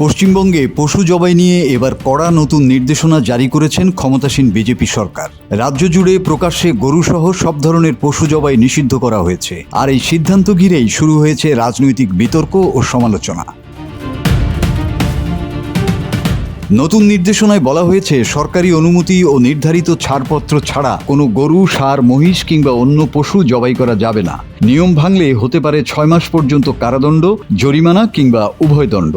পশ্চিমবঙ্গে পশু জবাই নিয়ে এবার কড়া নতুন নির্দেশনা জারি করেছেন ক্ষমতাসীন বিজেপি সরকার। রাজ্য জুড়ে প্রকাশ্যে গরুসহ সব ধরনের পশু জবাই নিষিদ্ধ করা হয়েছে। আর এই সিদ্ধান্ত ঘিরেই শুরু হয়েছে রাজনৈতিক বিতর্ক ও সমালোচনা। নতুন নির্দেশনায় বলা হয়েছে, সরকারি অনুমতি ও নির্ধারিত ছাড়পত্র ছাড়া কোনো গরু, ষাঁড়, মহিষ কিংবা অন্য পশু জবাই করা যাবে না। নিয়ম ভাঙলে হতে পারে 6 মাস পর্যন্ত কারাদণ্ড, জরিমানা কিংবা উভয় দণ্ড।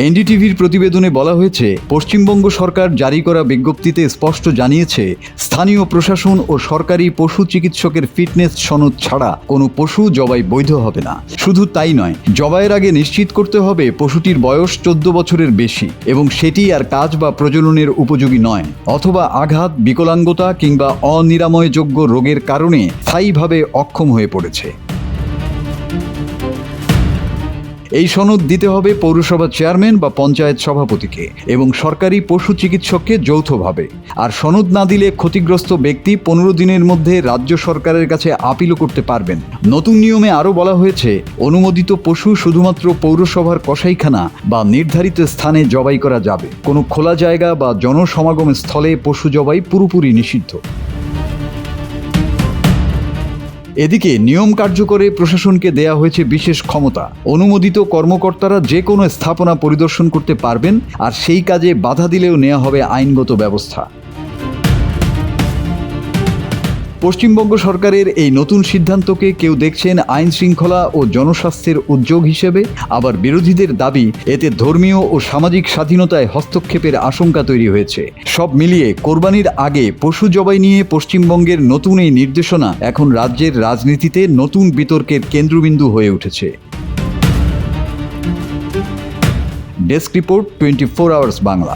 এনডিটিভির প্রতিবেদনে বলা হয়েছে, পশ্চিমবঙ্গ সরকার জারি করা বিজ্ঞপ্তিতে স্পষ্ট জানিয়েছে, স্থানীয় প্রশাসন ও সরকারি পশু চিকিৎসকের ফিটনেস সনদ ছাড়া কোনো পশু জবাই বৈধ হবে না। শুধু তাই নয়, জবাইয়ের আগে নিশ্চিত করতে হবে পশুটির বয়স 14 বছরের বেশি এবং সেটি আর কাজ বা প্রজননের উপযোগী নয়, অথবা আঘাত, বিকলাঙ্গতা কিংবা অনিরাময়যোগ্য রোগের কারণে স্থায়ীভাবে অক্ষম হয়ে পড়েছে। এই সনদ দিতে হবে পৌরসভা চেয়ারম্যান বা পঞ্চায়েত সভাপতিকে এবং সরকারি পশু চিকিৎসককে যৌথভাবে। আর সনদ না দিলে ক্ষতিগ্রস্ত ব্যক্তি 15 দিনের মধ্যে রাজ্য সরকারের কাছে আপিলও করতে পারবেন। নতুন নিয়মে আরও বলা হয়েছে, অনুমোদিত পশু শুধুমাত্র পৌরসভার কসাইখানা বা নির্ধারিত স্থানে জবাই করা যাবে। কোনো খোলা জায়গা বা জনসমাগম স্থলে পশু জবাই পুরোপুরি নিষিদ্ধ। এদিকে নিয়ম কার্যকরে প্রশাসনকে দেয়া হয়েছে বিশেষ ক্ষমতা। অনুমোদিত কর্মকর্তারা যে কোনো স্থাপনা পরিদর্শন করতে পারবেন, আর সেই কাজে বাধা দিলেও নেওয়া হবে আইনগত ব্যবস্থা। পশ্চিমবঙ্গ সরকারের এই নতুন সিদ্ধান্তকে কেউ দেখছেন আইন শৃঙ্খলা ও জনস্বাস্থ্যের উদ্যোগ হিসেবে, আবার বিরোধীদের দাবি এতে ধর্মীয় ও সামাজিক স্বাধীনতায় হস্তক্ষেপের আশঙ্কা তৈরি হয়েছে। সব মিলিয়ে কোরবানির আগে পশু জবাই নিয়ে পশ্চিমবঙ্গের নতুন এই নির্দেশনা এখন রাজ্যের রাজনীতিতে নতুন বিতর্কের কেন্দ্রবিন্দু হয়ে উঠেছে। Desk report, 24 hours Bangla.